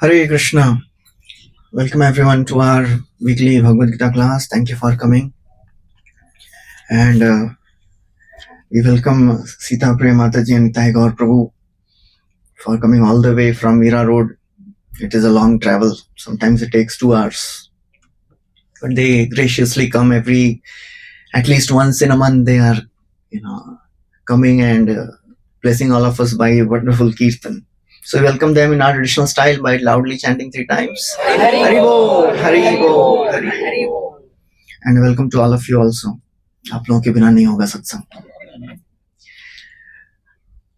Hare Krishna. Welcome everyone to our weekly Bhagavad Gita class. Thank you for coming. And we welcome Sita Priya Mataji and Nitai Gaur Prabhu for coming all the way from Mira Road. It is a long travel. Sometimes it takes 2 hours. But they graciously come at least once in a month. They are, coming and blessing all of us by a wonderful kirtan. So we welcome them in our traditional style by loudly chanting 3 times. Hari Bol, Hari Bol, Hari Bol. And welcome to all of you also. आप लोगों के बिना नहीं होगा सत्संग.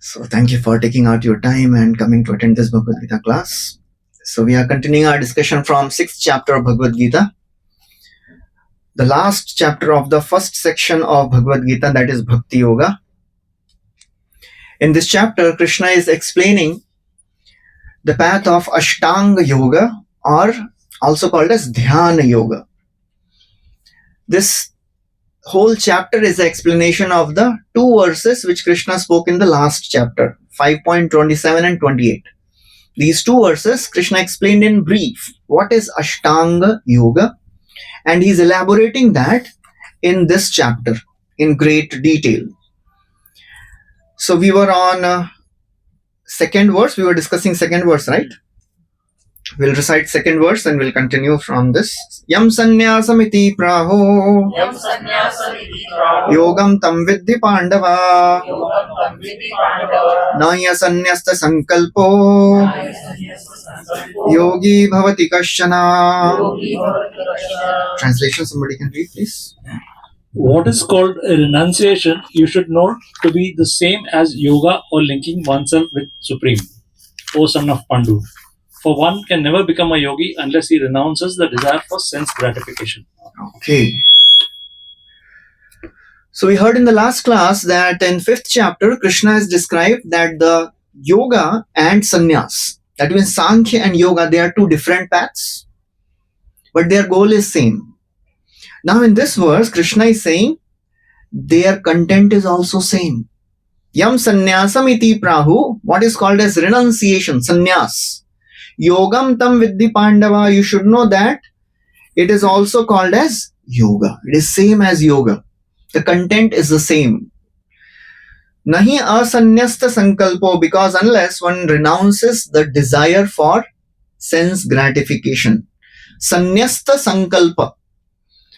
So thank you for taking out your time and coming to attend this Bhagavad Gita class. So we are continuing our discussion from 6th chapter of Bhagavad Gita. The last chapter of the first section of Bhagavad Gita, that is Bhakti Yoga. In this chapter, Krishna is explaining the path of Ashtanga Yoga, or also called as Dhyana Yoga. This whole chapter is an explanation of the 2 verses which Krishna spoke in the last chapter, 5.27 and 28. These 2 verses, Krishna explained in brief what is Ashtanga Yoga, and he is elaborating that in this chapter in great detail. So we were on second verse. We were discussing second verse, right? We'll recite second verse and we'll continue from this. Yam sanyasamiti praho yogam tam vidhi pandava naya sanyasta sankalpo yogi bhavati kashana. Translation, somebody can read, please. What is called a renunciation, you should know to be the same as yoga or linking oneself with Supreme, O son of Pandu. For one can never become a yogi unless he renounces the desire for sense gratification. Okay. So we heard in the last class that in 5th chapter, Krishna has described that the yoga and sannyas, that means Sankhya and yoga, they are 2 different paths, but their goal is same. Now in this verse, Krishna is saying their content is also same. Yam sannyasam iti prahu, what is called as renunciation, sannyas. Yogam tam vidhi pandava, you should know that it is also called as yoga. It is same as yoga. The content is the same. Nahi asanyasta sankalpo, because unless one renounces the desire for sense gratification. Sanyasta sankalpa.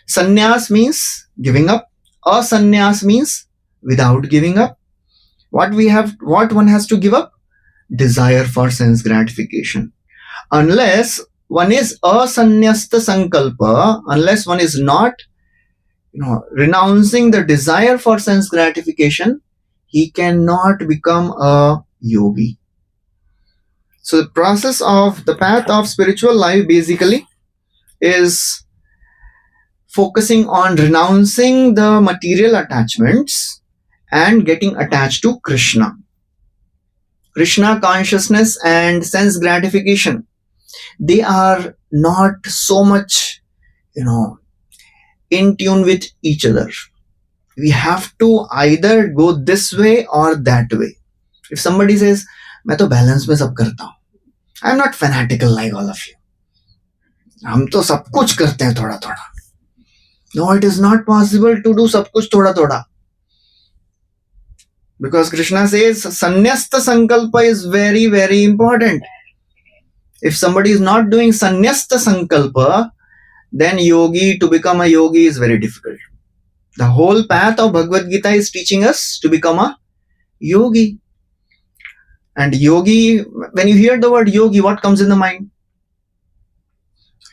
Sannyas means giving up. Asanyas means without giving up. What one has to give up? Desire for sense gratification. Unless one is asanyasta sankalpa, unless one is not renouncing the desire for sense gratification, he cannot become a yogi. So the process of the path of spiritual life basically is focusing on renouncing the material attachments and getting attached to Krishna. Krishna consciousness and sense gratification, they are not so much, in tune with each other. We have to either go this way or that way. If somebody says, मैं तो balance में सब करता हूँ, I'm not fanatical like all of you. हम तो सब कुछ करते हैं थोड़ा थोड़ा. No, it is not possible to do सब कुछ थोड़ा थोड़ा. Because Krishna says sanyasta sankalpa is very, very important. If somebody is not doing sanyasta sankalpa, then to become a yogi is very difficult. The whole path of Bhagavad Gita is teaching us to become a yogi. And yogi, when you hear the word yogi, what comes in the mind?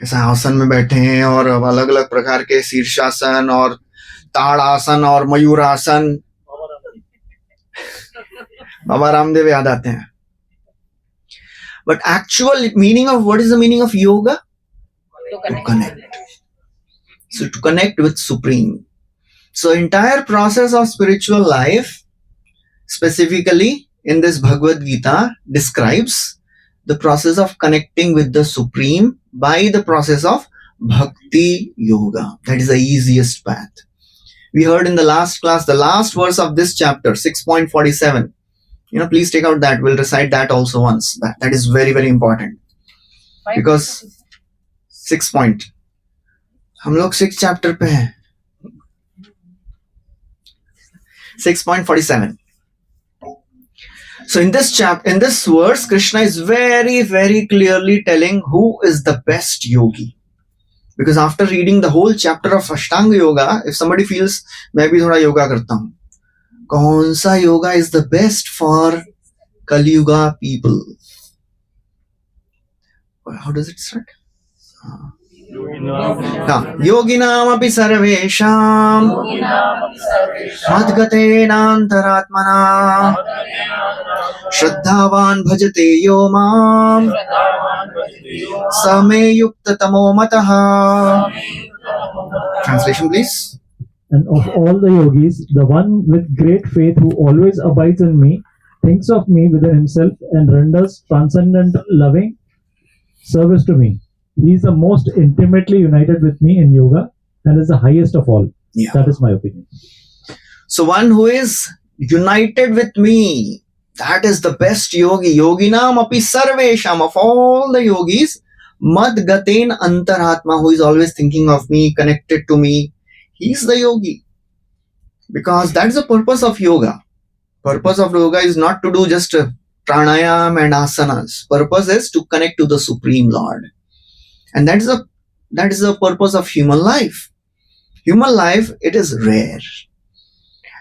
ऐसा आसन में बैठे हैं और अलग अलग प्रकार के शीर्षासन और ताड़ासन और मयूरासन. बाबा रामदेव याद आते हैं. But actual meaning of, what is the meaning of yoga? To connect. So to connect with Supreme. So entire process of spiritual life, specifically in this Bhagavad Gita, describes the process of connecting with the Supreme by the process of Bhakti Yoga. That is the easiest path. We heard in the last class, the last verse of this chapter, 6.47. Please take out that. We'll recite that also once. That is very, very important. Because 6 point. हम लोग 6 chapter पे हैं. 6.47. So in this verse, Krishna is very, very clearly telling who is the best yogi. Because after reading the whole chapter of Ashtanga Yoga, if somebody feels, मैं भी थोड़ा योगा करता हूँ, कौन सा yoga is the best for Kali Yuga people? How does it start? योगिनामपि सर्वेषां मद्गतेनान्तरात्मना श्रद्धावान् भजते यो मां स मे युक्ततमो मतः. Translation, please. And of all the yogis, the one with great faith who always abides in me, thinks of me within himself, and renders transcendent loving service to me. He is the most intimately united with me in yoga and is the highest of all. Yeah. That is my opinion. So one who is united with me, that is the best yogi. Yoginam api sarvesham, of all the yogis, mad gaten antaratma, who is always thinking of me, connected to me. He is the yogi. Because that's the purpose of yoga. Purpose of yoga is not to do just pranayam and asanas. Purpose is to connect to the Supreme Lord. And that is the purpose of human life. Human life, it is rare.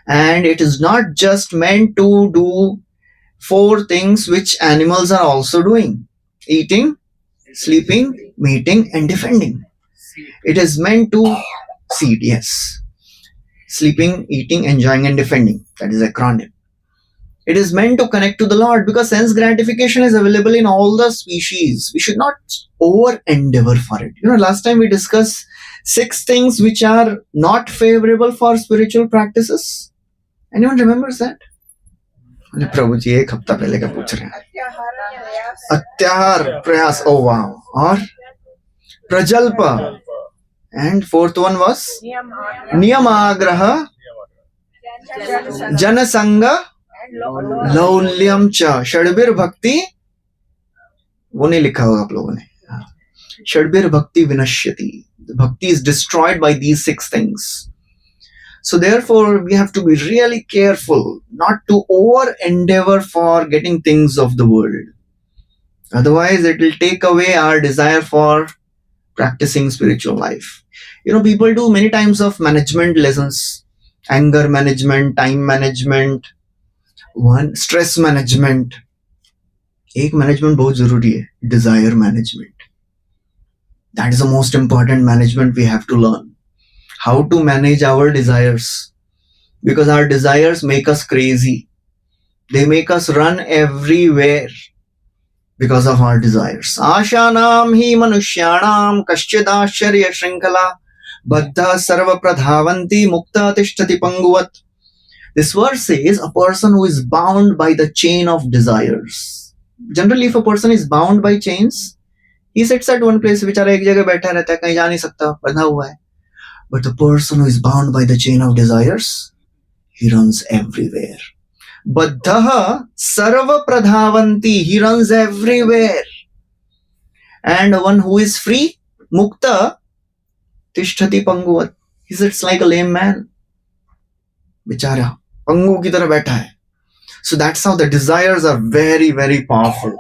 And it is not just meant to do 4 things which animals are also doing: eating, sleeping, mating, and defending. It is meant to seed, yes. Sleeping, eating, enjoying, and defending. That is acronym. It is meant to connect to the Lord, because sense gratification is available in all the species. We should not over endeavor for it. Last time we discussed 6 things which are not favorable for spiritual practices. Anyone remembers that? प्रभु जी एक हफ्ता पहले का पूछ रहे हैं. अत्याहार, प्रयास, oh wow, और प्रजल्प, and 4th one was नियमाग्रह, जनसंग, लौल्यम च, षड्भिर भक्ति, वो नहीं लिखा होगा आप लोगों ने, षड्भिर भक्ति विनश्यति. The bhakti is destroyed by these 6 things. So therefore, we have to be really careful not to over endeavor for getting things of the world. Otherwise, it will take away our desire for practicing spiritual life. People do many times of management lessons: anger management, time management, stress management. एक management बहुत जरूरी है, desire management. That is the most important management we have to learn. How to manage our desires. Because our desires make us crazy. They make us run everywhere because of our desires. Ashanam hi manushyanam kaschidasharya shrinkala baddha sarva pradhavanti mukta tishtati panguvat. This verse says a person who is bound by the chain of desires. Generally, if a person is bound by chains, he sits at one place, बेचारा एक जगह बैठा रहता है, कहीं जा नहीं सकता, बंधा हुआ है. But the person who is bound by the chain of desires, he runs everywhere. Baddhaha sarva pradhavanti, he runs everywhere. And one who is free, mukta, tishtati panguvat, he sits like a lame man. Bichara, pangu ki tarah baitha hai. So that's how the desires are very, very powerful.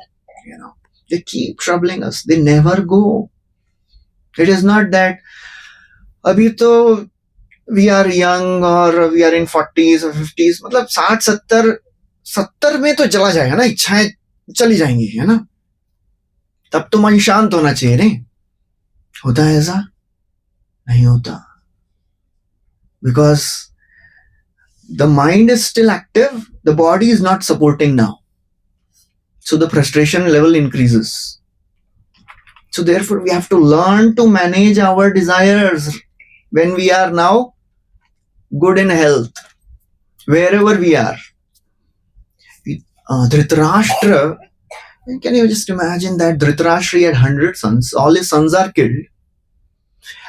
They keep troubling us. They never go. It is not that अभी तो we are young or we are in 40s or 50s, मतलब 60-70 में तो चला जाएगा ना, इच्छाएं चली जाएंगी, है ना. तब तो मन शांत होना चाहिए. नहीं होता है ऐसा, नहीं होता. Because the mind is still active, the body is not supporting now. So the frustration level increases. So therefore we have to learn to manage our desires when we are now good in health, wherever we are. Dhritarashtra, can you just imagine that Dhritarashtra had 100 sons, all his sons are killed,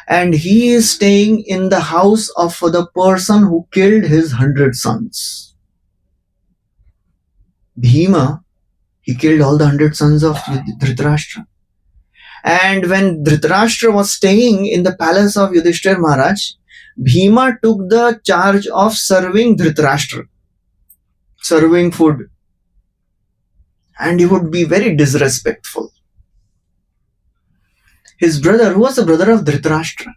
and he is staying in the house of the person who killed his 100 sons. Bhima, he killed all the 100 sons of Dhritarashtra. And when Dhritarashtra was staying in the palace of Yudhishthir Maharaj, Bhima took the charge of serving Dhritarashtra, serving food. And he would be very disrespectful. His brother, who was the brother of Dhritarashtra?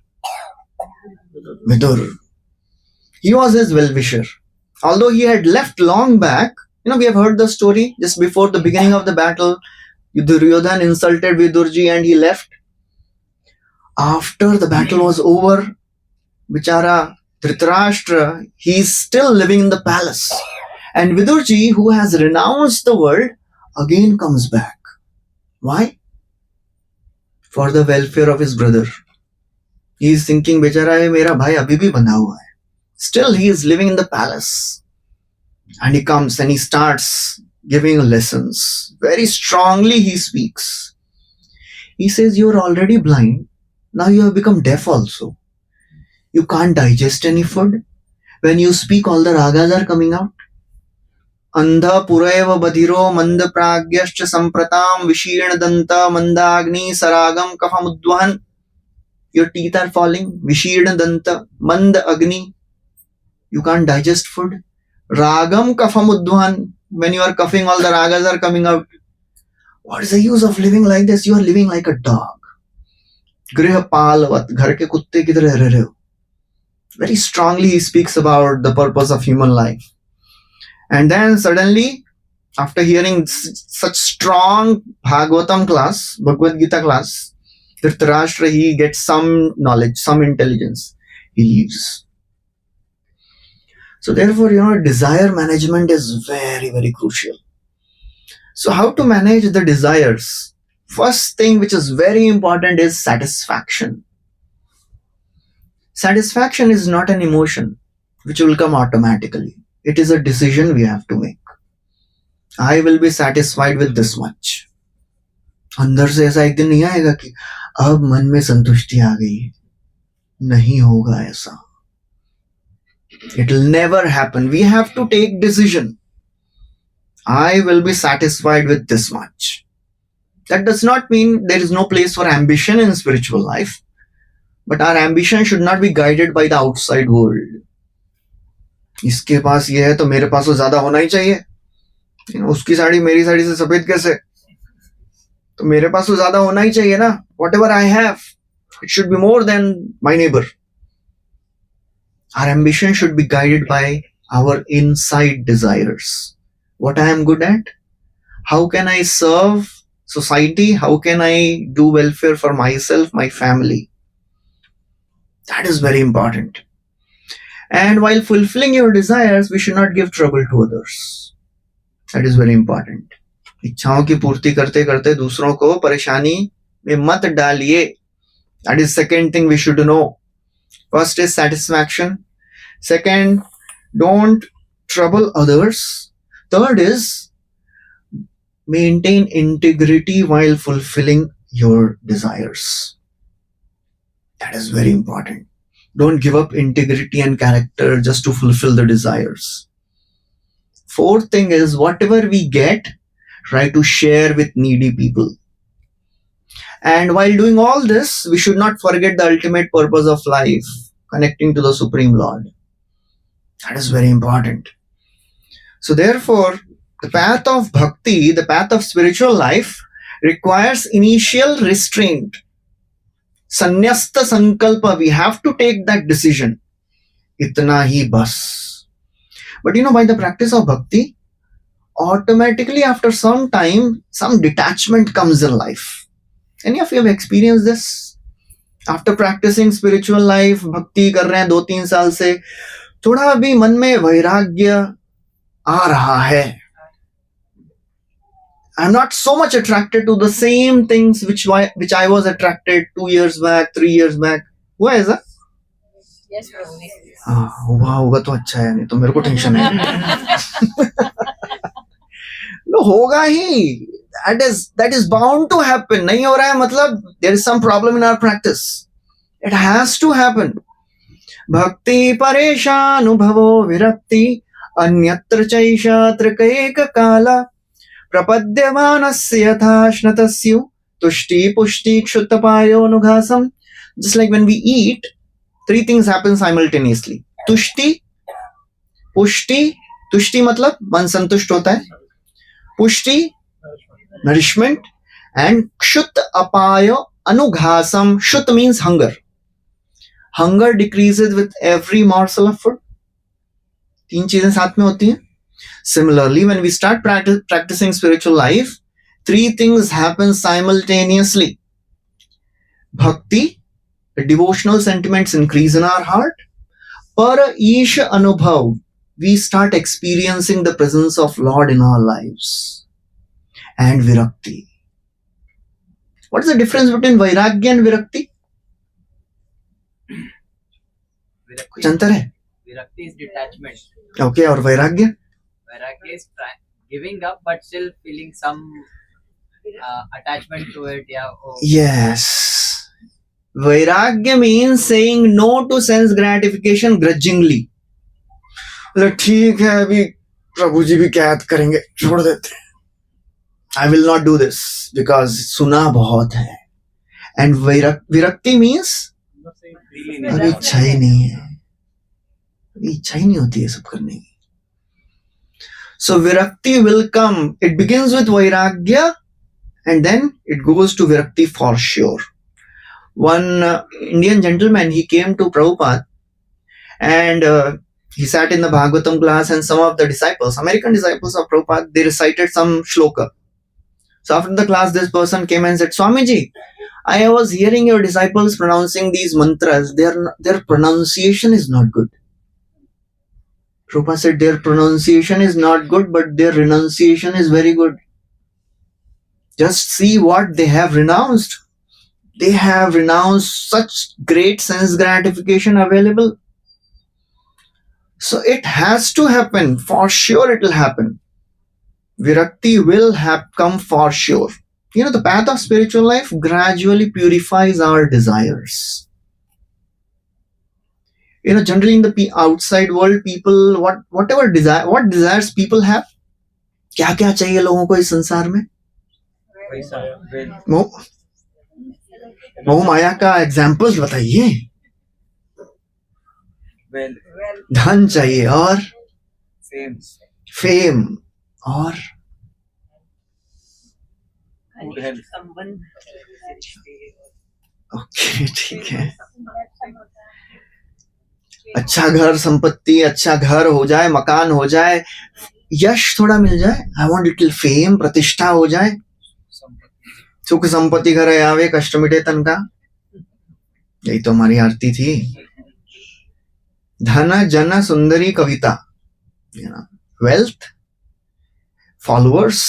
Vidur. He was his well-wisher. Although he had left long back, we have heard the story just before the beginning of the battle. Duryodhan insulted Vidurji and he left. After the battle was over, Bichara Dhritarashtra, he is still living in the palace. And Vidurji, who has renounced the world, again comes back. Why? For the welfare of his brother. He is thinking, Bichara hai mera bhai abhi bhi bana hua hai. Still he is living in the palace. And he comes and he starts giving lessons. Very strongly he speaks. He says, you are already blind. Now you have become deaf also. You can't digest any food. When you speak, all the ragas are coming out. Andha pureva badhiro manda pragyascha sampratam vishirna danta mandagni saragam kafamudvan. Your teeth are falling. Vishirna danta manda agni. You can't digest food. Ragam kafamudvan. When you are coughing, all the ragas are coming out. What is the use of living like this? You are living like a dog. Griha palvat. Ghar ke kutte kidhar reh rahe ho. Very strongly he speaks about the purpose of human life. And then suddenly, after hearing such strong Bhagavatam class, Bhagavad Gita class, Dhritarashtra, he gets some knowledge, some intelligence. He leaves. So therefore, desire management is very, very crucial. So how to manage the desires? First thing which is very important is satisfaction. Satisfaction is not an emotion which will come automatically. It is a decision we have to make. I will be satisfied with this much. अंदर से ऐसा एक दिन नहीं आएगा कि अब मन में संतुष्टि आ गई. नहीं होगा ऐसा. It will never happen. We have to take decision. I will be satisfied with this much. That does not mean there is no place for ambition in spiritual life. But our ambition should not be guided by the outside world. इसके पास ये है तो मेरे पास तो ज्यादा होना ही चाहिए. उसकी साड़ी मेरी साड़ी से सफेद कैसे? तो मेरे पास तो ज्यादा होना ही चाहिए ना. Whatever I have, it should be more than my neighbor. Our ambition should be guided by our inside desires. What I am good at? How can I serve society? How can I do welfare for myself, my family? That is very important. And while fulfilling your desires, we should not give trouble to others. That is very important. इच्छाओं की पूर्ति करते करते दूसरों को परेशानी में मत डालिए. That is second thing we should know. First is satisfaction. Second, don't trouble others. Third is maintain integrity while fulfilling your desires. That is very important. Don't give up integrity and character just to fulfill the desires. Fourth thing is, whatever we get, try to share with needy people. And while doing all this, we should not forget the ultimate purpose of life, connecting to the Supreme Lord. That is very important. So therefore, the path of bhakti, the path of spiritual life, requires initial restraint. Sannyasta sankalpa, we have to take that decision. Itna hi bas. But by the practice of bhakti, automatically after some time, some detachment comes in life. Any of you have experienced this? After practicing spiritual life, bhakti कर रहे हैं 2-3 साल से, थोड़ा अभी मन में वैराग्य आ रहा है. I'm not so much attracted to the same things which I was attracted 2 years back, 3 years back. हुआ ऐसा? Yes, Prabhu. हाँ, हुआ होगा तो अच्छा है, नहीं तो मेरे को टेंशन है. No, होगा ही. That is bound to happen. नहीं हो रहा है मतलब there is some problem in our practice. It has to happen. Bhakti paresha anubhavo virakti अन्यत्र चैषा त्रिकैककाला प्रपद्यमानस्य यथाश्नतस्यु तुष्टि पुष्टि क्षुत्तपायोनुघासम. Just like when we eat, three things happen simultaneously. तुष्टि, पुष्टि, तुष्टि मतलब मन संतुष्ट होता है, पुष्टि nourishment, and क्षुत अपाय अनुघासम. क्षुत means hunger. Hunger decreases with every morsel of food. तीन चीजें साथ में होती हैं. Similarly, when we start practicing spiritual life, three things happen simultaneously. Bhakti, the devotional sentiments increase in our heart. Para Isha Anubhav, we start experiencing the presence of Lord in our lives. And Virakti. What is the difference between Vairagya and Virakti? कुछ अंतर है? Virakti is detachment. Okay, और वैराग्य? Vairagya is giving up but still feeling some attachment to it. Yeah. Oh. Yes. Vairagya means saying no to sense gratification grudgingly. मतलब ठीक है, अभी प्रभु जी भी क्या याद करेंगे, छोड़ देते हैं. I will not do this because सुना बहुत है. And विरक्ति means अभी इच्छा ही नहीं है, अभी इच्छा ही नहीं होती है सब करने की. So virakti will come. It begins with vairagya and then it goes to virakti for sure. One Indian gentleman, he came to Prabhupada and he sat in the Bhagavatam class, and some of the disciples, American disciples of Prabhupada, they recited some shloka. So after the class, this person came and said, Swamiji, I was hearing your disciples pronouncing these mantras. Their pronunciation is not good. Prabhupada said, their pronunciation is not good, but their renunciation is very good. Just see what they have renounced. They have renounced such great sense gratification available. So it has to happen. For sure it will happen. Virakti will come for sure. You know, the path of spiritual life gradually purifies our desires. You know, generally in the outside world, people, what desires people have? क्या क्या चाहिए लोगों को इस संसार में? मोह माया का एग्जाम्पल्स बताइए. धन चाहिए और फेम और ओके, ठीक है. अच्छा घर संपत्ति, अच्छा घर हो जाए, मकान हो जाए, यश थोड़ा मिल जाए. आई वॉन्ट लिटिल फेम, प्रतिष्ठा हो जाए, सुख संपत्ति घरे आवे, कष्ट मिटे तन का. यही तो हमारी आरती थी. धन जन सुंदरी कविता, wealth, followers,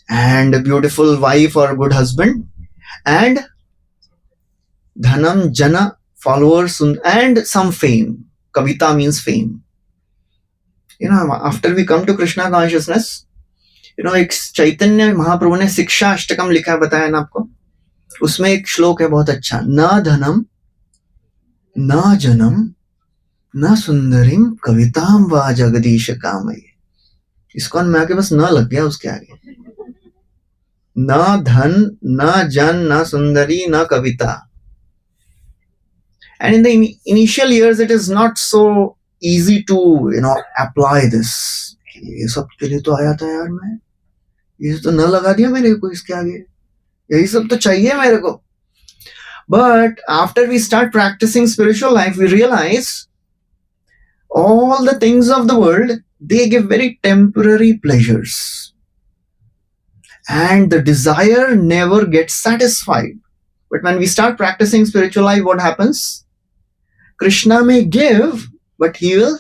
and a beautiful wife or good husband, and dhanam jana, followers, and some fame. Kavita means fame. You know, after we come to Krishna consciousness, you know, एक चैतन्य महाप्रभु ने शिक्षा अष्टकम लिखा है, बताया ना आपको. उसमें एक श्लोक है बहुत अच्छा. न धनम न जनम न सुंदरीम कविताम वा जगदीश कामये. इसको में आके बस न लग गया उसके आगे. न धन न जन न सुंदरी न कविता. And in the initial years, it is not so easy to, you know, apply this. ये सब के लिए तो आया था यार मैं, ये तो न लगा दिया मेरे को इसके आगे, यही सब तो चाहिए मेरे को. But after we start practicing spiritual life, we realize all the things of the world, they give very temporary pleasures. And the desire never gets satisfied. But when we start practicing spiritual life, what happens? Krishna may give, but he will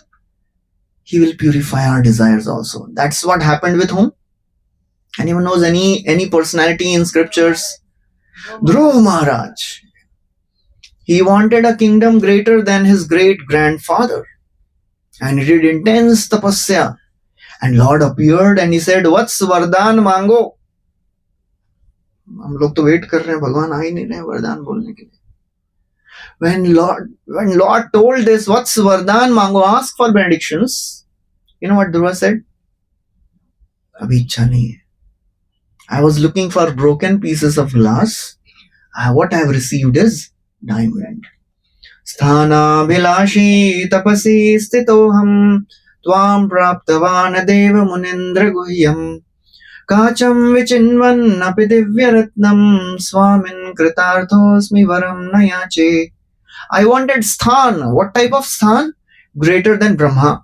purify our desires also. That's what happened with whom? Anyone knows any personality in scriptures? Dhruv Maharaj. He wanted a kingdom greater than his great grandfather. And he did intense tapasya. And Lord appeared and he said, "What's Vardhan Mango?" हम लोग तो wait कर रहे हैं, भगवान आ ही नहीं रहे वरदान बोलने के लिए. When Lord told this, "What's Vardhan Mango?" ask for benedictions. You know what Dhruva said? Abhi ichha nahi hai. I was looking for broken pieces of glass. What I have received is diamond. Sthana Bhilashi tapasi stitoham Tvam praptavan deva munindra guhyam Kacham vichinvan api divyaratnam Swamin kritarthosmi varam nayache. I wanted sthan. What type of sthan? Greater than Brahma.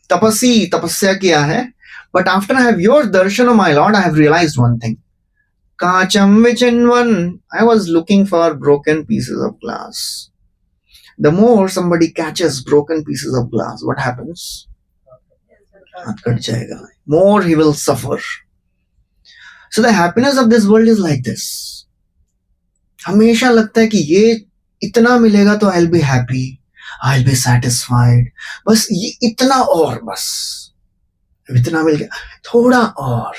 Tapasi, tapasya kiya hai. But after I have your darshan of my Lord, I have realized one thing. Kacham vichinvan. I was looking for broken pieces of glass. The more somebody catches broken pieces of glass, what happens? हाथ cut जाएगा. More he will suffer. So the happiness of this world is like this. हमेशा लगता है कि ये इतना मिलेगा तो I'll be happy, I'll be satisfied. बस ये इतना और बस इतना मिल गया थोड़ा और,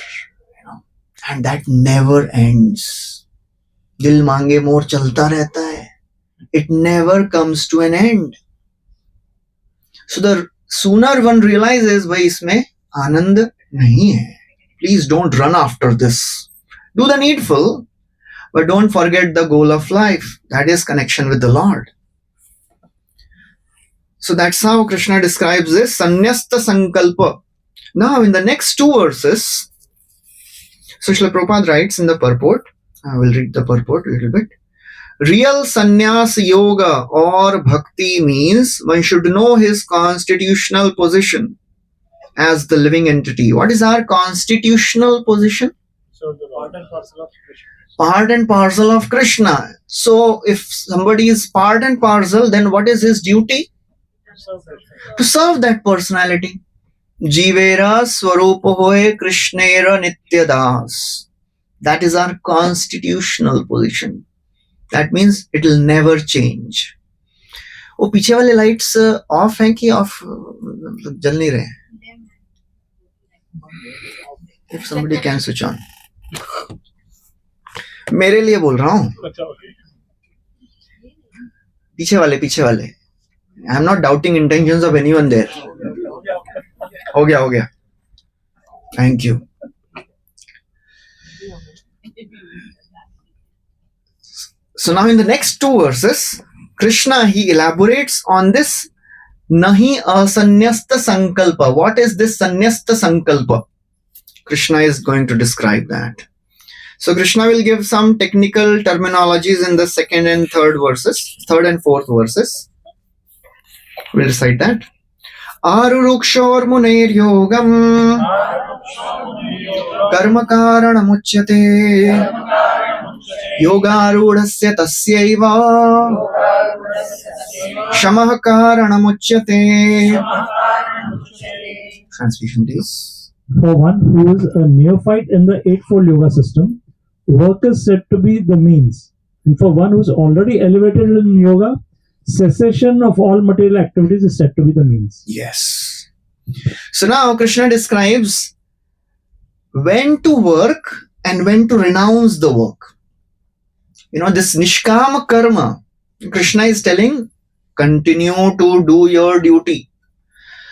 and that never ends. दिल मांगे मोर चलता रहता है. It never comes to an end. So the sooner one realizes भाई इसमें आनंद नहीं है, please don't run after this. Do the needful, but don't forget the goal of life. That is connection with the Lord. So that's how Krishna describes this Sanyasta Sankalpa. Now in the next two verses, so Srila Prabhupada writes in the purport, I will read the purport a little bit. Real sannyas yoga or bhakti means one should know his constitutional position as the living entity. What is our constitutional position? So the part and parcel of Krishna. Part and parcel of Krishna. So if somebody is part and parcel, then what is his duty? To serve that personality. Jivera swarupa hoye Krishnera nityadas. That is our constitutional position. That means it will never change. वो पीछे वाले lights off हैं कि of जल नहीं रहे हैं? If somebody can switch on. मेरे लिए बोल रहा हूँ. पीछे वाले. I am not doubting intentions of anyone there. हो गया. Thank you. So now in the next two verses, Krishna, he elaborates on this nahi asanyasta sankalpa. What is this sanyasta sankalpa? Krishna is going to describe that. So Krishna will give some technical terminologies in the second and third and fourth verses. We'll recite that. Arurukshor muneir yogam karma karanam uchyate yogarudhasya tasyaiva shamah karanam uchyate. Translation please. For one who is a neophyte in the Eightfold Yoga system, work is said to be the means. And for one who is already elevated in yoga, cessation of all material activities is said to be the means. Yes. So now Krishna describes when to work and when to renounce the work. This nishkama karma, Krishna is telling, continue to do your duty.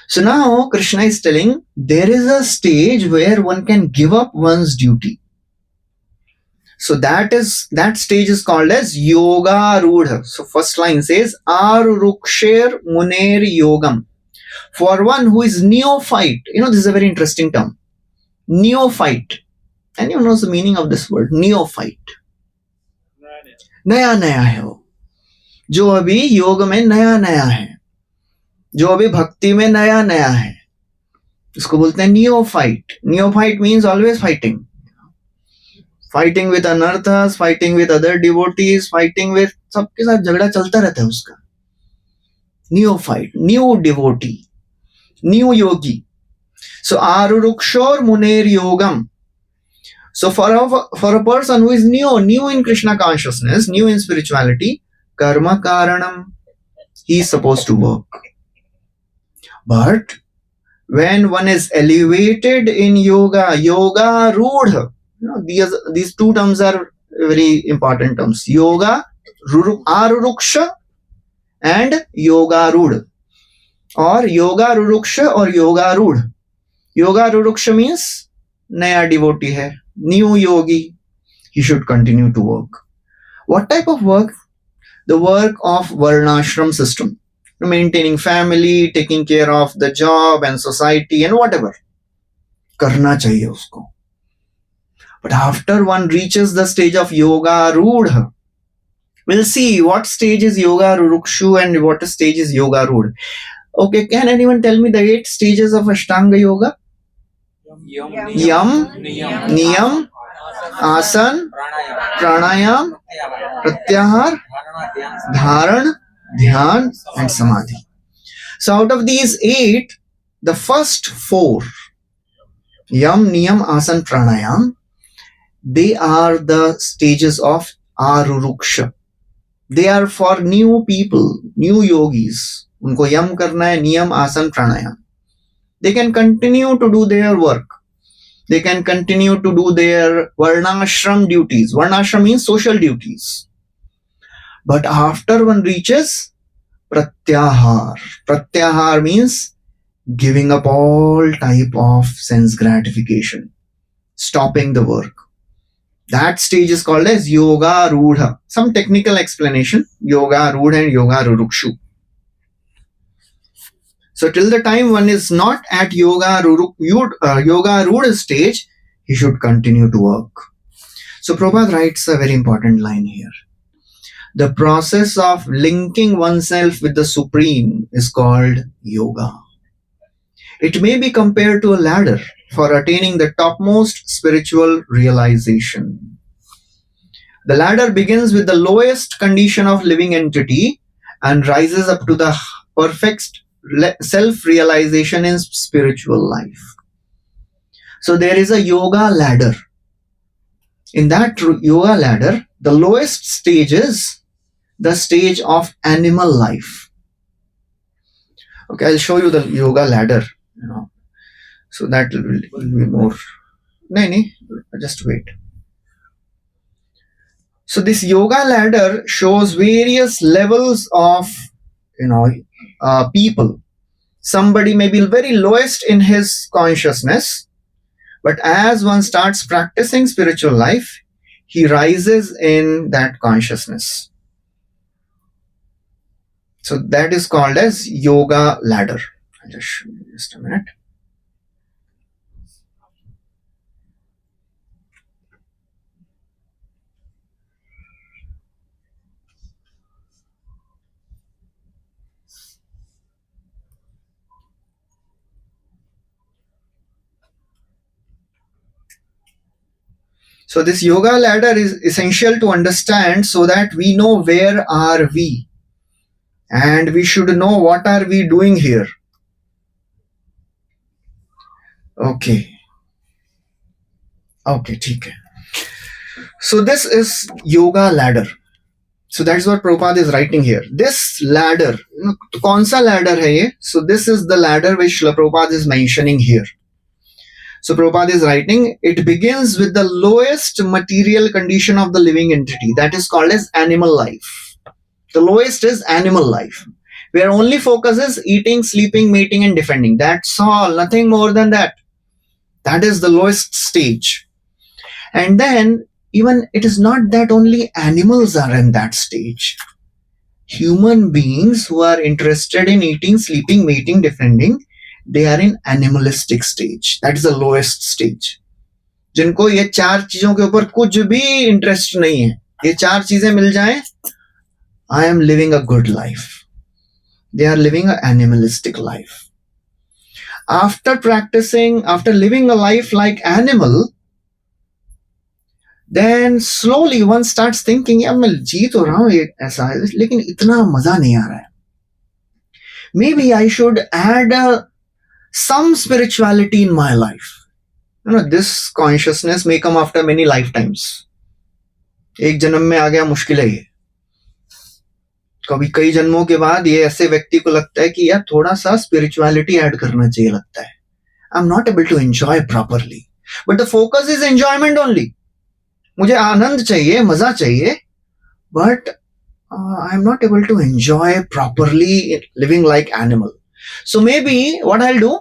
So now Krishna is telling there is a stage where one can give up one's duty. So that stage is called as yoga rudha. So first line says aruruksher muner yogam. For one who is neophyte, this is a very interesting term. Neophyte. Anyone knows the meaning of this word? Neophyte. नया है वो, जो अभी योग में नया है, जो अभी भक्ति में नया है, इसको बोलते हैं neophyte. Neophyte means always fighting with अनर्थस, fighting with other devotees, fighting with सबके साथ झगड़ा चलता रहता है उसका. Neophyte, new devotee, new yogi. So आरुरुक्षोर मुनेर योगम. So for a person who is new in Krishna consciousness, new in spirituality, karma karanam, he is supposed to work. But when one is elevated in yoga rudha, these two terms are very important terms. Yoga, aruruksha and yoga rudha. और योगा रुरुक्ष और योगा रूढ़. Yoga ruruksha means नया devotee है, new yogi, he should continue to work. What type of work? The work of varnashram system, maintaining family, taking care of the job and society and whatever. करना चाहिए उसको. But after one reaches the stage of yoga rudha, we'll see what stage is yoga rurukshu and what stage is yoga rudha. Okay, can anyone tell me the 8 stages of Ashtanga yoga? Yam, Niyam, Asan, Pranayam, Pratyahar, Dharan, Dhyan and Samadhi. So out of these 8, the first 4, Yam, Niyam, Asan, Pranayam, they are the stages of Aruruksha. They are for new people, new yogis. उनको यम करना है, नियम, आसन, प्राणायाम. They can continue to do their work. They can continue to do their varnashram duties. Varnashram means social duties. But after one reaches pratyahar, pratyahar means giving up all type of sense gratification, stopping the work. That stage is called as yoga rudha. Some technical explanation, yoga rudha and yoga rurukshu. So till the time one is not at yoga rudha stage, he should continue to work. So Prabhupada writes a very important line here. The process of linking oneself with the Supreme is called yoga. It may be compared to a ladder for attaining the topmost spiritual realization. The ladder begins with the lowest condition of living entity and rises up to the perfect self-realization in spiritual life. So there is a yoga ladder. In that yoga ladder, the lowest stage is the stage of animal life. Okay, I'll show you the yoga ladder. So that will be more. No, just wait. So this yoga ladder shows various levels of people. Somebody may be very lowest in his consciousness, but as one starts practicing spiritual life, he rises in that consciousness. So that is called as yoga ladder. I'll just show you just a minute. So this yoga ladder is essential to understand so that we know where are we and we should know what are we doing here. Okay, ठीक है. So this is yoga ladder. So that's what Prabhupada is writing here. This ladder, kaun sa ladder hai ye? So this is the ladder which Prabhupada is mentioning here. So Prabhupada is writing, it begins with the lowest material condition of the living entity. That is called as animal life. The lowest is animal life, where only focus is eating, sleeping, mating and defending. That's all, nothing more than that. That is the lowest stage. And then even it is not that only animals are in that stage. Human beings who are interested in eating, sleeping, mating, defending, they are in animalistic stage. That is the lowest stage. जिनको ये 4 चीजों के ऊपर कुछ भी interest नहीं है, ये 4 चीजें मिल जाएं, I am living a good life. They are living an animalistic life. After practicing, after living a life like animal, then slowly one starts thinking, यार मैं जी तो रहा हूँ ये ऐसा है, लेकिन इतना मजा नहीं आ रहा है. Maybe I should add some spirituality in my life. This consciousness may come after many lifetimes. एक जन्म में आ गया मुश्किल है ये. कभी कई जन्मों के बाद ये ऐसे व्यक्ति को लगता है कि यार थोड़ा सा spirituality ऐड करना चाहिए लगता है. I'm not able to enjoy properly. But the focus is enjoyment only. मुझे आनंद चाहिए, मजा चाहिए, but I'm not able to enjoy properly living like animal. So maybe what I'll do,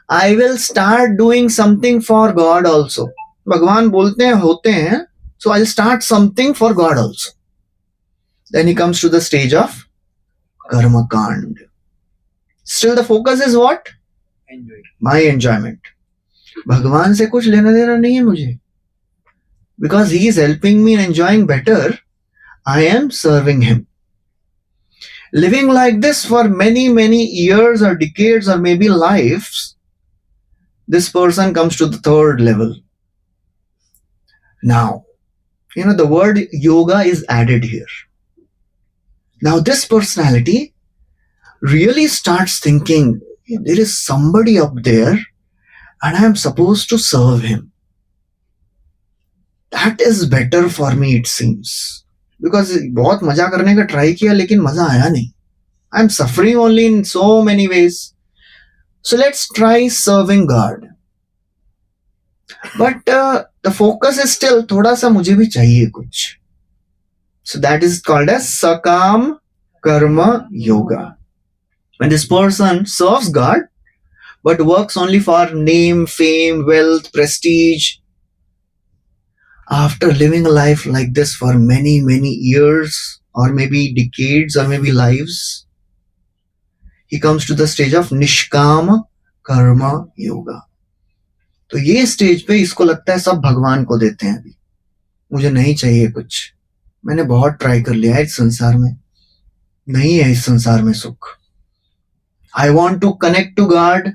I will start doing something for God also. भगवान बोलते हैं होते हैं, so I'll start something for God also. Then he comes to the stage of karma kand. Still the focus is what? My enjoyment. भगवान से कुछ लेना देना नहीं है मुझे. Because he is helping me in enjoying better, I am serving him. Living like this for many, many years or decades or maybe lives, this person comes to the third level. Now, the word yoga is added here. Now this personality really starts thinking, there is somebody up there and I am supposed to serve him. That is better for me, it seems. Because बहुत मजा करने का try किया लेकिन मजा आया नहीं. I am suffering only in so many ways. So let's try serving God. But the focus is still थोड़ा सा मुझे भी चाहिए कुछ. So that is called as Sakam Karma Yoga. When this person serves God, but works only for name, fame, wealth, prestige, after living a life like this for many, many years, or maybe decades, or maybe lives, he comes to the stage of Nishkama Karma Yoga. तो ये stage पे इसको लगता है सब भगवान को देते हैं. अभी मुझे नहीं चाहिए कुछ, मैंने बहुत ट्राई कर लिया है इस संसार में, नहीं है इस संसार में सुख. I want to connect to God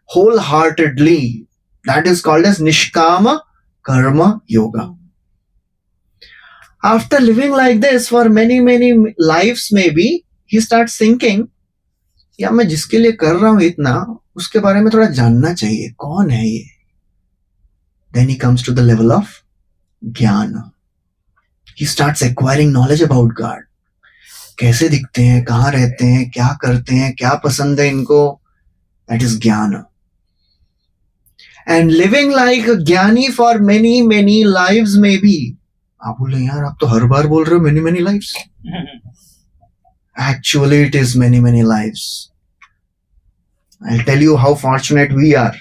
wholeheartedly. That is called as Nishkama Karma Yoga. After living like this for many, many lives maybe, he starts thinking, या मैं जिसके लिए कर रहा हूं इतना, उसके बारे में थोड़ा जानना चाहिए, कौन है ये. Then he comes to the level of Jnana. He starts acquiring knowledge about God. कैसे दिखते हैं, कहाँ रहते हैं, क्या करते हैं, क्या पसंद है इनको. That is Jnana. And living like a Jnani for many, many lives maybe. आप बोले यार आप तो हर बार बोल रहे हो many, many lives. Actually it is many, many lives. I'll tell you how fortunate we are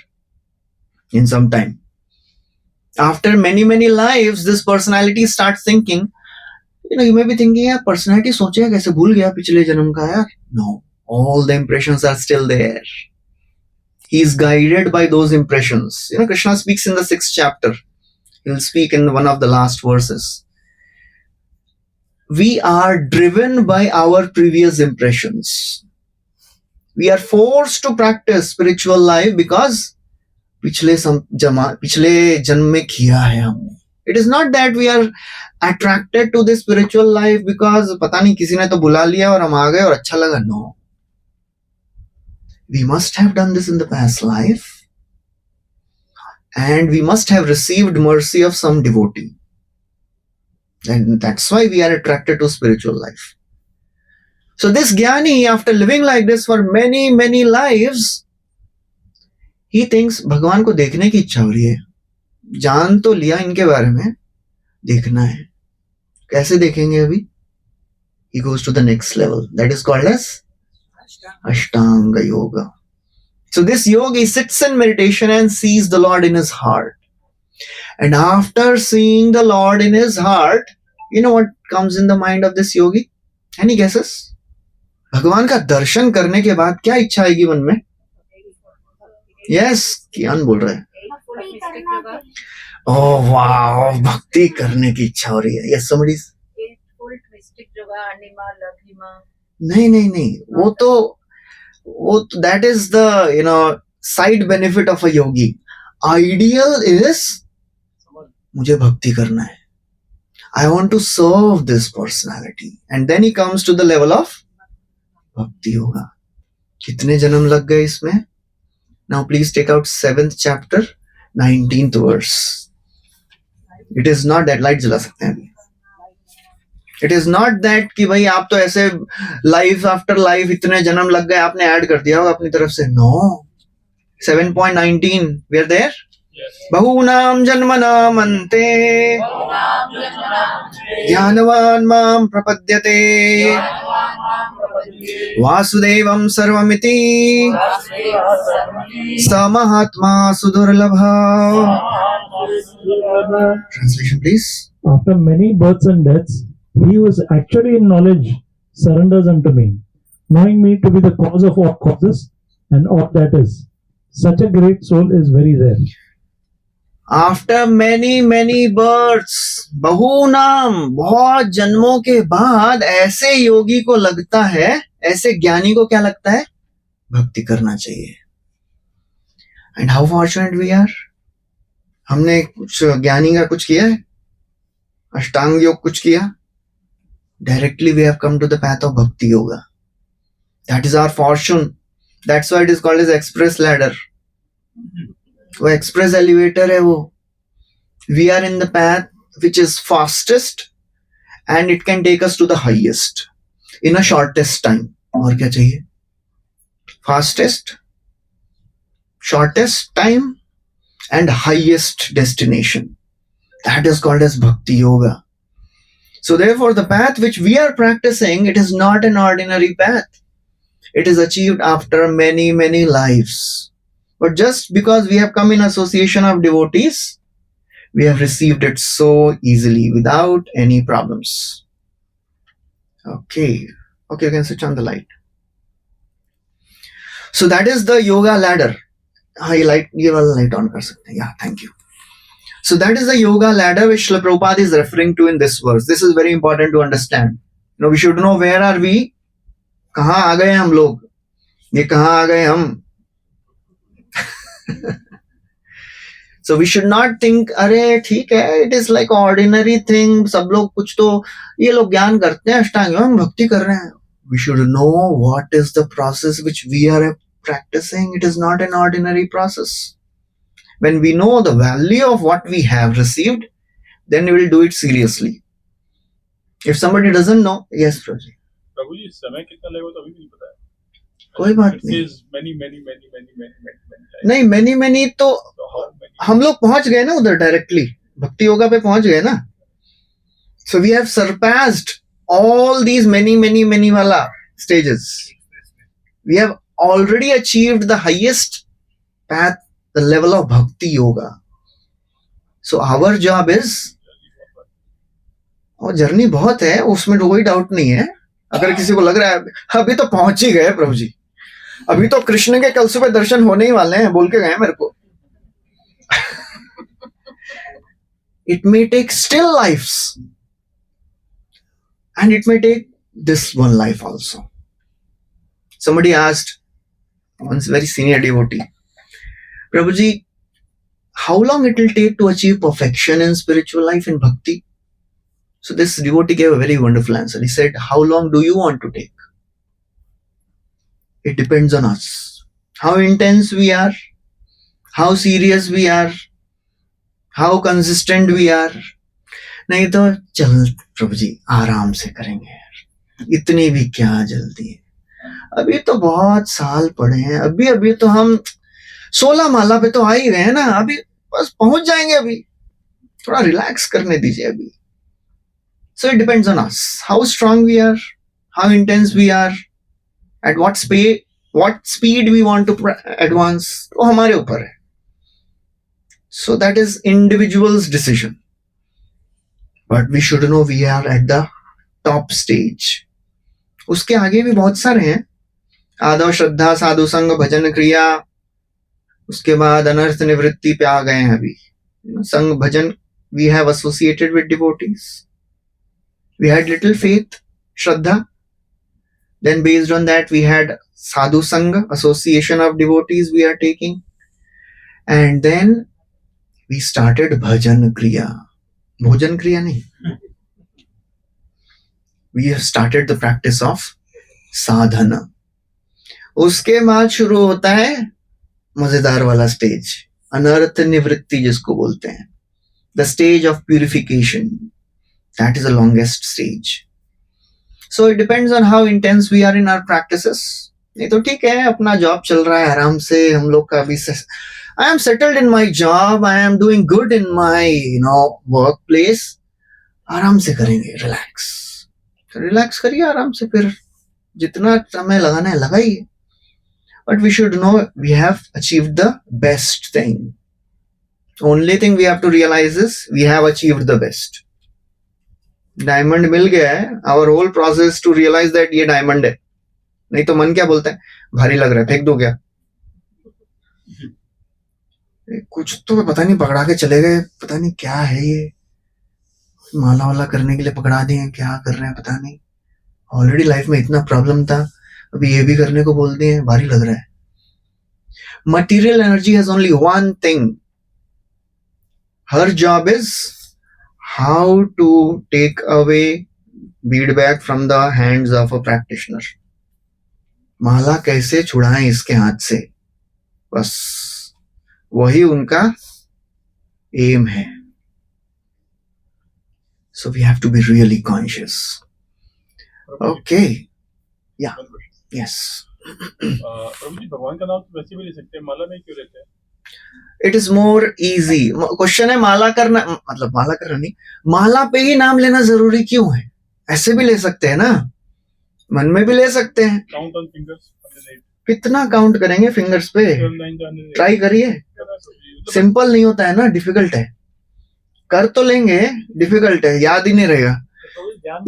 in some time. After many, many lives, this personality starts thinking, you may be thinking, यार personality सोचेगा कैसे, भूल गया पिछले जन्म का यार. No, all the impressions are still there. He is guided by those impressions. Krishna speaks in the 6th chapter. He will speak in one of the last verses. We are driven by our previous impressions. We are forced to practice spiritual life because पिछले जन्म में किया है हमने. It is not that we are attracted to this spiritual life because पता नहीं किसी ने तो बुला लिया और हम आ गए और अच्छा लगा. No. We must have done this in the past life and we must have received mercy of some devotee. And that's why we are attracted to spiritual life. So this Jnani, after living like this for many, many lives, he thinks भगवान को देखने की इच्छा हो रही है. जान तो लिया इनके बारे में, देखना है. कैसे देखेंगे अभी? He goes to the next level. That is called as Ashtanga Yoga. So this yogi sits in meditation and sees the Lord in his heart. And after seeing the Lord in his heart, you know what comes in the mind of this yogi? Any guesses? भगवान का दर्शन करने के बाद क्या इच्छा आएगी मन में? Yes, कियान बोल रहा है. Oh wow, भक्ति करने की इच्छा हो रही है. Yes, somebody. नहीं, वो तो that is the side benefit of a yogi. Ideal is मुझे भक्ति करना है. I want to serve this personality. And then he comes to the level of Bhakti Yoga. कितने जन्म लग गए इसमें? Now please take out 7th chapter, 19th verse. It is not that, light जला सकते हैं अभी. It is not that कि भाई आप तो ऐसे life after life इतने जन्म लग गए आपने ऐड कर दिया होगा अपनी तरफ से. No. 7.19, we are there? Bahunam janmanam ante Jnanavan mam prapadyate Vasudevam sarvamiti Samahatma sudurlabha. Translation, please. After many births and deaths, he who is actually in knowledge surrenders unto me, knowing me to be the cause of all causes and all that is. Such a great soul is very rare. After many births, बहुनाम, बहुत जन्मों के बाद ऐसे योगी को लगता है, ऐसे ज्ञानी को क्या लगता है? भक्ति करना चाहिए. And how fortunate we are. हमने कुछ ज्ञानी का कुछ किया है, अष्टांग योग कुछ किया. Directly we have come to the path of bhakti yoga. That is our fortune. That's why it is called as express ladder. वो express elevator है वो. We are in the path which is fastest and it can take us to the highest in a shortest time. और क्या चाहिए? Fastest, shortest time and highest destination. That is called as bhakti yoga. So therefore the path which we are practicing, it is not an ordinary path. It is achieved after many lives. But just because we have come in association of devotees, we have received it so easily without any problems. Okay, you can switch on the light. So that is the yoga ladder. ये वाला light on कर सकते हैं. Yeah, thank you. So that is the yoga ladder which Srila Prabhupada is referring to in this verse. This is very important to understand. We should know where are we. कहाँ आ गए हम लोग. ये कहाँ आ गए हम. So we should not think, अरे ठीक है, it is like ordinary thing. सब लोग कुछ तो ये लोग ज्ञान करते हैं, अष्टांग योग, हम भक्ति कर रहे हैं. We should know what is the process which we are practicing. It is not an ordinary process. When we know the value of what we have received, then we will do it seriously. If somebody doesn't know, yes, Prabhuji. प्रभु जी समय कितना लगेगा तो अभी नहीं पता है. कोई बात नहीं. नहीं many तो हम लोग पहुंच गए ना उधर डायरेक्टली. भक्ति योगा पे पहुंच गए ना. So we have surpassed all these many wala stages. We have already achieved the highest path, the level of bhakti yoga. So our job is, और जर्नी बहुत है, उसमें कोई डाउट नहीं है. अगर किसी को लग रहा है अभी तो पहुंच ही गए प्रभु जी, अभी तो कृष्ण के कलसुं पे दर्शन होने ही वाले हैं, बोल के गए मेरे को. It may take still lives and it may take this one life also. Somebody asked, once very senior devotee, Prabhuji, how long it will take to achieve perfection in spiritual life in bhakti? So this devotee gave a very wonderful answer. He said, how long do you want to take? It depends on us. How intense we are, how serious we are, how consistent we are. नहीं तो चल प्रभु जी आराम से करेंगे यार, इतनी भी क्या जल्दी है, अभी तो बहुत साल पड़े हैं, अभी तो हम 16 माला पे तो आ ही गए हैं ना, अभी बस पहुंच जाएंगे, अभी थोड़ा रिलैक्स करने दीजिए अभी. So it depends on us, how strong we are, how intense we are, at what speed we want to advance, वो हमारे ऊपर है. So that is individual's decision. But we should know we are at the top stage. उसके आगे भी बहुत सारे हैं. आदव श्रद्धा, साधु संग, भजन क्रिया, उसके बाद अनर्थ निवृत्ति पे आ गए हैं अभी. संग भजन we have associated with devotees. We had little faith, Shraddha. Then based on that we had sadhu sangha, association of devotees we are taking. And then we started bhajan kriya. Bhojan kriya nahi. We have started the practice of sadhana. उसके बाद शुरू होता है मजेदार वाला stage, अनर्थ निवृत्ति जिसको बोलते हैं, the stage of purification. That is the longest stage. So it depends on how intense we are in our practices. नहीं तो ठीक है, अपना जॉब चल रहा है आराम से, हम लोग का भी I am settled in my job, I am doing good in my workplace. आराम से करेंगे, relax करिए आराम से, फिर जितना समय लगाना है लगाइए, but we should know we have achieved the best thing. Only thing we have to realize is we have achieved the best. Diamond मिल गया है, our whole process to realize that ये डायमंड है. नहीं तो मन क्या बोलता है, भारी लग रहा है, फेंक दो क्या. कुछ तो पता नहीं पकड़ा के चले गए, पता नहीं क्या है ये, माला वाला करने के लिए पकड़ा दिए, क्या कर रहे हैं पता नहीं. ऑलरेडी लाइफ में इतना प्रॉब्लम था, अभी ये भी करने को बोल दिए, भारी लग रहा है. Material energy has only one thing. Her job is how to take away bead bag from the hands of a practitioner. माला कैसे छुड़ाएं इसके हाथ से, बस वही उनका एम है. So we have to be really conscious. Okay. Yeah. Yes. प्रभु जी भगवान का नाम तो वैसे भी ले सकते हैं, माला में क्यों लेते हैं? It is more easy. Question है माला करना, मतलब माला करना नहीं, माला पे ही नाम लेना जरूरी क्यों है? ऐसे भी ले सकते हैं ना, मन में भी ले सकते हैं. काउंट ऑन फिंगर्स, कितना काउंट करेंगे फिंगर्स पे? ट्राई करिए. सिंपल नहीं होता है ना, डिफिकल्ट है. कर तो लेंगे, डिफिकल्ट है, याद ही नहीं रहेगा.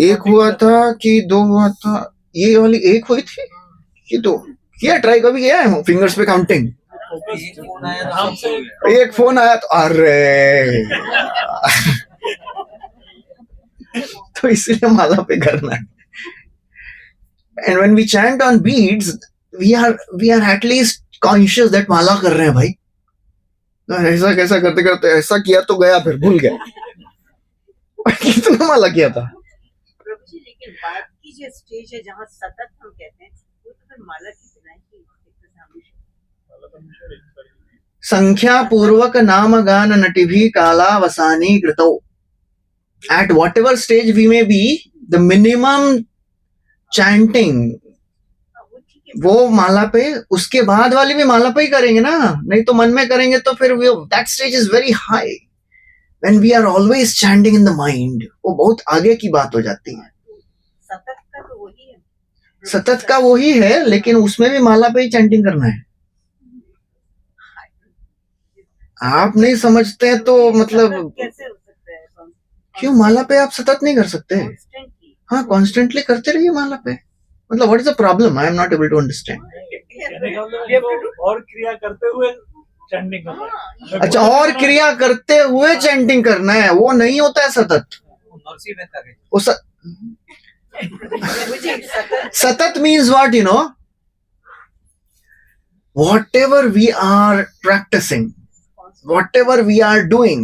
एक हुआ था कि दो हुआ था, ये वाली एक हुई थी कि दो. किया ट्राई, कभी किया है फिंगर्स पे काउंटिंग? एक फोन आया तो अरे तो इसीलिए माला पे करना है. And when we chant on beads we are at least conscious that माला कर रहे हैं भाई. ऐसा कैसा करते करते ऐसा किया तो गया, फिर भूल गया. कितना माला किया था. प्रभु जी, लेकिन बात की जो स्टेज है जहाँ सतत हम कहते हैं, वो तो फिर माला की बिना ही संख्या पूर्वक नाम गान नटिभि कालावसानी कृतो. At whatever stage we may be, the minimum chanting वो माला पे, उसके बाद वाली भी माला पे ही करेंगे ना, नहीं तो मन में करेंगे तो फिर that stage is very high. When we are always chanting in the mind, वो बहुत आगे की बात हो जाती है. सतत का तो वही है, सतत का वही है, लेकिन उसमें भी माला पे ही चैंटिंग करना है. आप नहीं समझते हैं तो मतलब कैसे हो सकता है? क्यों माला पे आप सतत नहीं कर सकते? हाँ, कॉन्स्टेंटली करते रहिए माला पे. मतलब what is the problem? I am not able to understand. और क्रिया करते हुए चैंटिंग करना है. अच्छा, और क्रिया करते हुए चैंटिंग करना है, वो नहीं होता है सतत. वो सतत means what, you know, whatever we are practicing, whatever we are doing,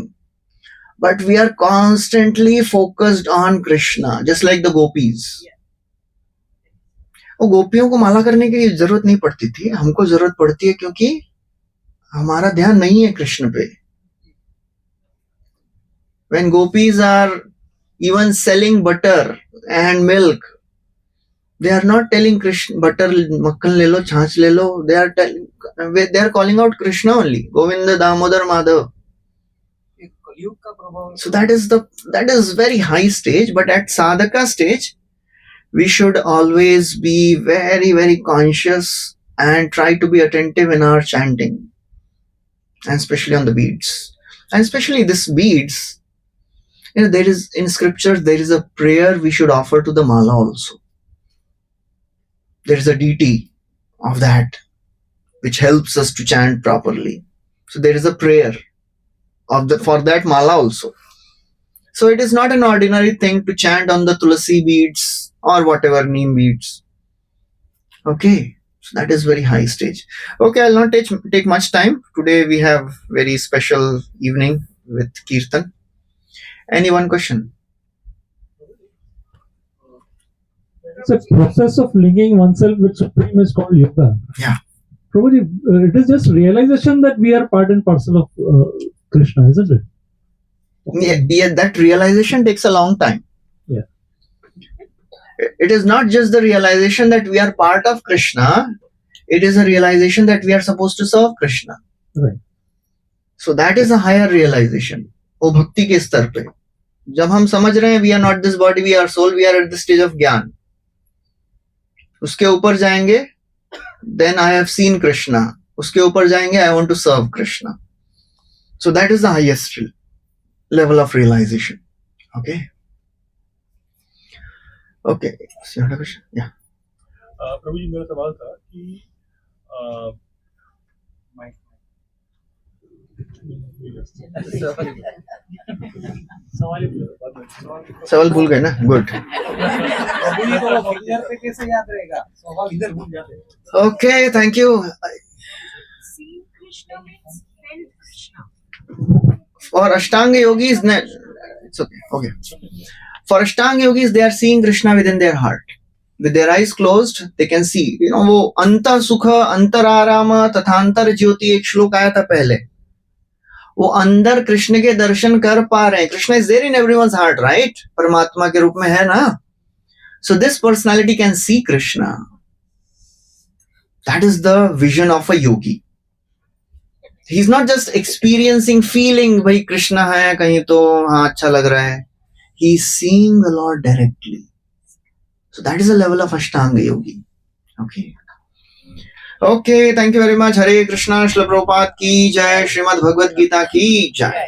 but we are constantly focused on Krishna, just like the gopis. वो गोपियों को माला करने की जरूरत नहीं पड़ती थी, हमको जरूरत पड़ती है क्योंकि हमारा ध्यान नहीं है कृष्ण पे. When gopis are even selling butter and milk, they are not telling Krishna butter, makkan le lo, chhanch le lo. They are calling out Krishna only, Govinda, Damodar, Madhav. So that is very high stage. But at sadhaka stage, we should always be very, very conscious and try to be attentive in our chanting, and especially on the beads, and especially this beads. You know, there is in scripture there is a prayer we should offer to the mala also. There is a deity of that which helps us to chant properly. So there is a prayer for that mala also. So it is not an ordinary thing to chant on the tulasi beads or whatever neem beads. Okay, so that is very high stage. Okay, I'll not take much time. Today we have very special evening with Kirtan. Any one question? It's a process of linking oneself with Supreme is called yoga. Yeah. Probably it is just realization that we are part and parcel of Krishna, isn't it? Yeah, that realization takes a long time. Yeah. It is not just the realization that we are part of Krishna, it is a realization that we are supposed to serve Krishna. Right. So that is a higher realization. वो भक्ति के स्तर पे जब हम समझ रहे हैं we are not this body, we are soul, we are at the stage of ज्ञान. उसके ऊपर जाएंगे, then I have seen Krishna. उसके ऊपर जाएंगे, I want to serve Krishna. So that is the highest level of realization. Okay. Okay. So you have a question? Yeah. प्रभु जी मेरा सवाल था कि सवाल भूल गए ना? Good. Okay. Thank you. Seeing Krishna means felt Krishna. For Ashtanga yogis, it's okay. Okay. For Ashtanga yogis, they are seeing Krishna within their heart. With their eyes closed, they can see. You know, वो अंतर सुख, अंतराराम तथांतर ज्योति एक श्लोक आया था पहले. वो अंदर कृष्ण के दर्शन कर पा रहे हैं. Krishna is there in everyone's heart, right? परमात्मा के रूप में है ना. So this personality can see Krishna. That is the vision of a yogi. He's not just experiencing, feeling, भाई कृष्ण है कहीं तो हाँ अच्छा लग रहा है. He's seeing the Lord directly. So that is the level of Ashtanga yogi. Okay. Okay, thank you very much. Hare Krishna. Shri Prabhupada ki jai. Srimad Bhagavad Gita ki jai.